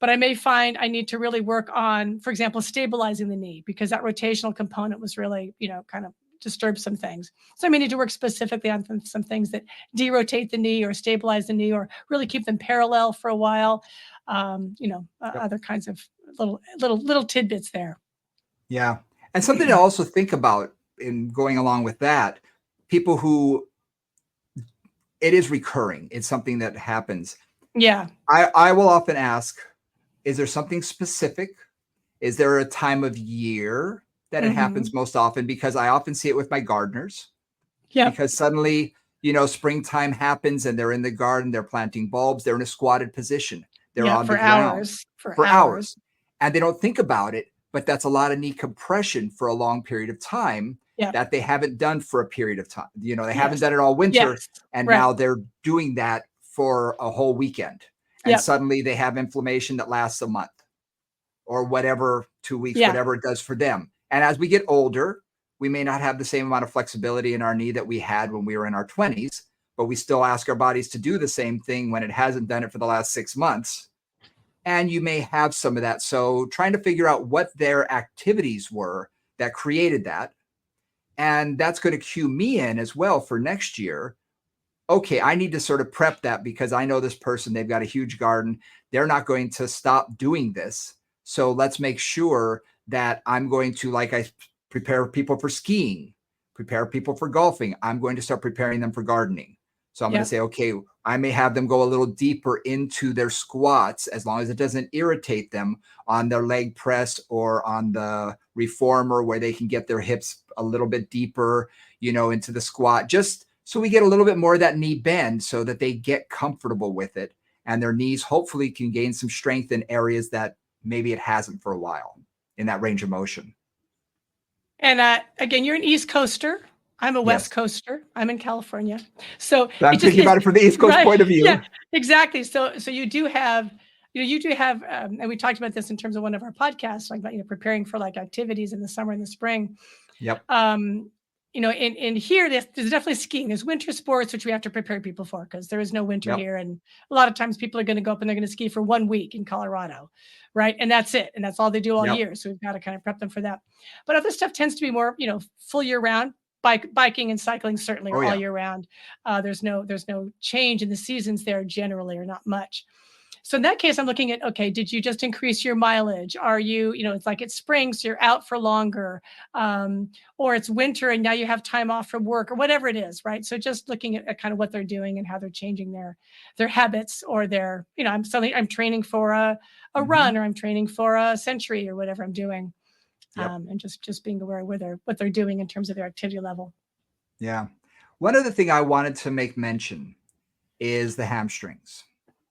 but I may find I need to really work on, for example, stabilizing the knee, because that rotational component was really, kind of disturbed some things. So I may need to work specifically on some things that derotate the knee or stabilize the knee or really keep them parallel for a while. Other kinds of little tidbits there. Yeah. And something to also think about in going along with that, people who it is recurring. It's something that happens. Yeah. I will often ask, is there something specific? Is there a time of year that it happens most often? Because I often see it with my gardeners. Yeah. Because suddenly, springtime happens and they're in the garden, they're planting bulbs, they're in a squatted position. They're on the ground for hours. And they don't think about it, but that's a lot of knee compression for a long period of time that they haven't done for a period of time. They haven't done it all winter. And now they're doing that for a whole weekend. And suddenly they have inflammation that lasts a month or whatever, 2 weeks, whatever it does for them. And as we get older, we may not have the same amount of flexibility in our knee that we had when we were in our 20s, but we still ask our bodies to do the same thing when it hasn't done it for the last 6 months. And you may have some of that. So trying to figure out what their activities were that created that. And that's going to cue me in as well for next year. okay, I need to sort of prep that because I know this person, they've got a huge garden. They're not going to stop doing this. So let's make sure that I'm going to, like I prepare people for skiing, prepare people for golfing. I'm going to start preparing them for gardening. So I'm going to Yep. say, okay, I may have them go a little deeper into their squats as long as it doesn't irritate them on their leg press or on the reformer where they can get their hips a little bit deeper, into the squat, just so we get a little bit more of that knee bend so that they get comfortable with it and their knees hopefully can gain some strength in areas that maybe it hasn't for a while in that range of motion. And again, you're an East Coaster. I'm a West Yes. Coaster. I'm in California. So I'm thinking about it from the East Coast right. point of view. Yeah, exactly. So you do have, and we talked about this in terms of one of our podcasts, like about, preparing for like activities in the summer and the spring. Yep. In here, there's definitely skiing. There's winter sports, which we have to prepare people for because there is no winter Yep. here. And a lot of times people are going to go up and they're going to ski for 1 week in Colorado, right? And that's it. And that's all they do all Yep. year. So we've got to kind of prep them for that. But other stuff tends to be more, full year round. Biking and cycling certainly are all year round. There's no change in the seasons there generally, or not much. So in that case, I'm looking at, okay, did you just increase your mileage? Are you, it's like it's spring, so you're out for longer, or it's winter and now you have time off from work or whatever it is, right? So just looking at kind of what they're doing and how they're changing their habits or their, I'm training for a run, or I'm training for a century or whatever I'm doing. Yep. And just being aware of what they're doing in terms of their activity level. Yeah. One other thing I wanted to make mention is the hamstrings.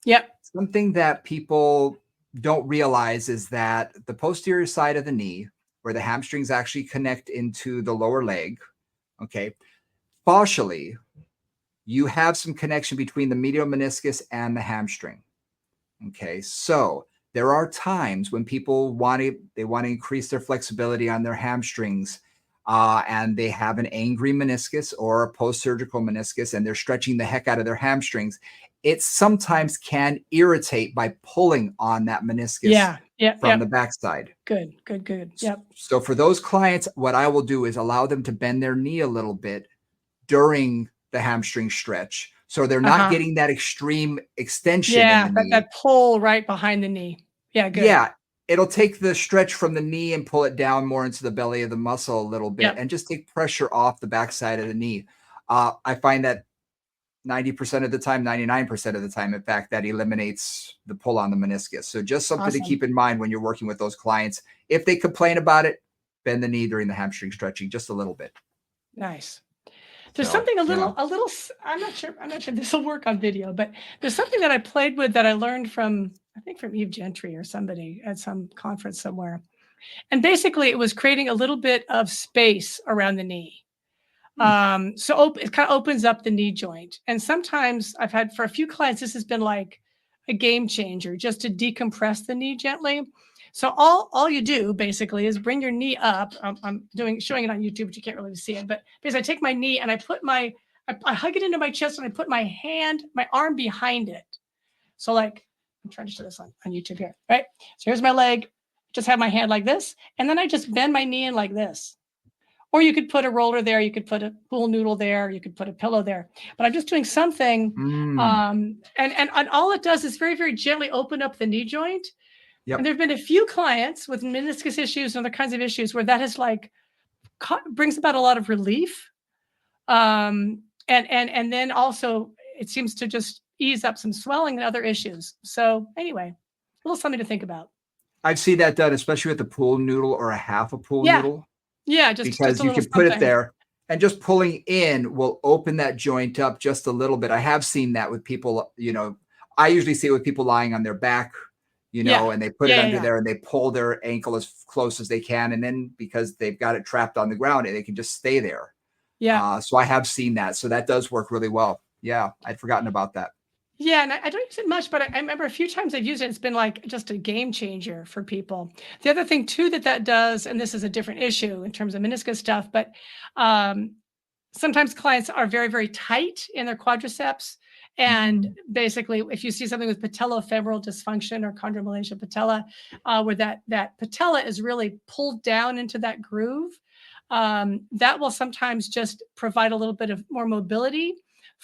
Yep. Something that people don't realize is that the posterior side of the knee, where the hamstrings actually connect into the lower leg, okay, fascially, you have some connection between the medial meniscus and the hamstring. Okay, so there are times when people want to increase their flexibility on their hamstrings, and they have an angry meniscus or a post-surgical meniscus, and they're stretching the heck out of their hamstrings. It sometimes can irritate by pulling on that meniscus from the backside. Good. Yep. So for those clients, what I will do is allow them to bend their knee a little bit during the hamstring stretch. So they're not getting that extreme extension in the knee. That pull right behind the knee. Yeah, good. Yeah, it'll take the stretch from the knee and pull it down more into the belly of the muscle a little bit and just take pressure off the backside of the knee. I find that 90% of the time, 99% of the time, in fact, that eliminates the pull on the meniscus. So just something to keep in mind when you're working with those clients. If they complain about it, bend the knee during the hamstring stretching just a little bit. Nice. There's something a little, I'm not sure this will work on video, but there's something that I played with that I learned from Eve Gentry or somebody at some conference somewhere. And basically it was creating a little bit of space around the knee. So it kind of opens up the knee joint. And sometimes I've had, for a few clients, this has been like a game changer just to decompress the knee gently. So all you do basically is bring your knee up. I'm showing it on YouTube, but you can't really see it. But basically I take my knee and I put I hug it into my chest and I put my arm behind it. So like, I'm trying to show this on YouTube here, right? So here's my leg, just have my hand like this. And then I just bend my knee in like this. Or you could put a roller there, you could put a pool noodle there, you could put a pillow there. But I'm just doing something. And all it does is very, very gently open up the knee joint. Yep. And there have been a few clients with meniscus issues and other kinds of issues where that has brings about a lot of relief. And then also it seems to just ease up some swelling and other issues. So anyway, a little something to think about. I've seen that done, especially with the pool noodle or a half a pool noodle. Yeah, because you can put it there and just pulling in will open that joint up just a little bit. I have seen that with people, I usually see it with people lying on their back, and they put it under there and they pull their ankle as close as they can. And then because they've got it trapped on the ground, they can just stay there. Yeah. So I have seen that. So that does work really well. Yeah. I'd forgotten about that. Yeah, and I don't use it much, but I remember a few times I've used it. It's been like just a game changer for people. The other thing too that does, and this is a different issue in terms of meniscus stuff, but sometimes clients are very, very tight in their quadriceps. And basically, if you see something with patellofemoral dysfunction or chondromalacia patella, where that patella is really pulled down into that groove, that will sometimes just provide a little bit of more mobility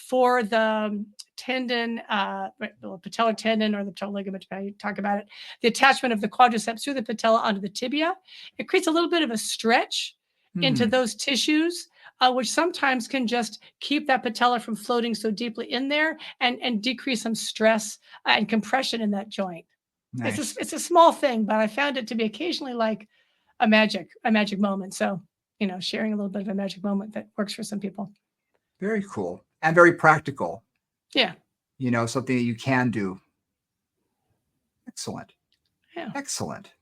for the tendon, the patellar tendon or the patellar ligament, depending how you talk about it, the attachment of the quadriceps through the patella onto the tibia. It creates a little bit of a stretch into those tissues, which sometimes can just keep that patella from floating so deeply in there and decrease some stress and compression in that joint. Nice. It's a small thing, but I found it to be occasionally like a magic moment. So, sharing a little bit of a magic moment that works for some people. Very cool and very practical. Yeah. Something that you can do. Excellent. Yeah. Excellent.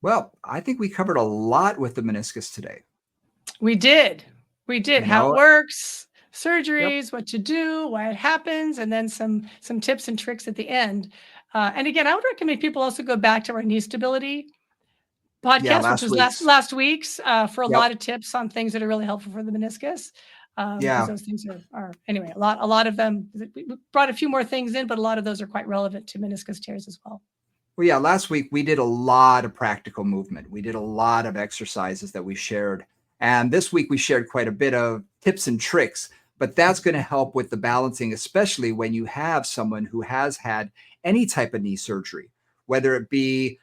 Well, I think we covered a lot with the meniscus today. We did. How it works, surgeries, what to do, why it happens, and then some tips and tricks at the end. And again, I would recommend people also go back to our knee stability Yeah, podcast, which was week's. last week's, for a Yep. lot of tips on things that are really helpful for the meniscus. Yeah. Because those things are anyway, a lot of them. We brought a few more things in, but a lot of those are quite relevant to meniscus tears as well. Well, yeah, last week we did a lot of practical movement. We did a lot of exercises that we shared. And this week we shared quite a bit of tips and tricks, but that's going to help with the balancing, especially when you have someone who has had any type of knee surgery, whether it be,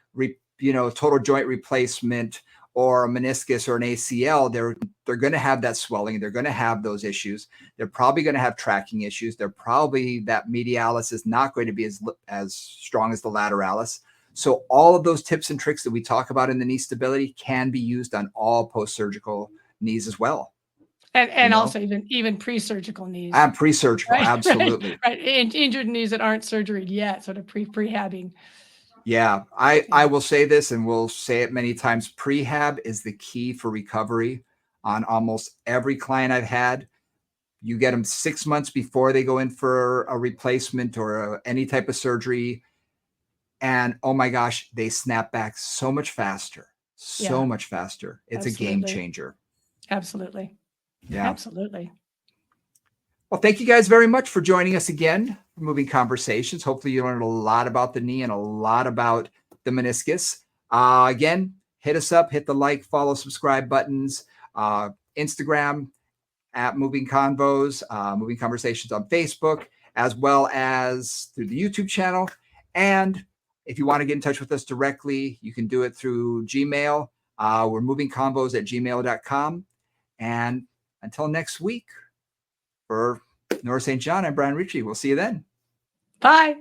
total joint replacement or a meniscus or an ACL. They're going to have that swelling. They're going to have those issues. They're probably going to have tracking issues. They're probably, that medialis is not going to be as strong as the lateralis. So all of those tips and tricks that we talk about in the knee stability can be used on all post-surgical knees as well. And also even pre-surgical knees. And pre-surgical, right? Absolutely. Right. Injured knees that aren't surgery yet, sort of prehabbing. Yeah, I will say this, and we'll say it many times. Prehab is the key for recovery on almost every client I've had. You get them 6 months before they go in for a replacement or any type of surgery. And oh my gosh, they snap back so much faster, much faster. It's Absolutely. A game changer. Absolutely. Yeah. Absolutely. Well, thank you guys very much for joining us again for Moving Conversations. Hopefully you learned a lot about the knee and a lot about the meniscus. Again, hit us up, hit the like, follow, subscribe buttons, Instagram at Moving Convos, Moving Conversations on Facebook, as well as through the YouTube channel. And if you want to get in touch with us directly, you can do it through Gmail. We're movingconvos@gmail.com. And until next week, for Nora St. John, I'm Brian Ritchie. We'll see you then. Bye.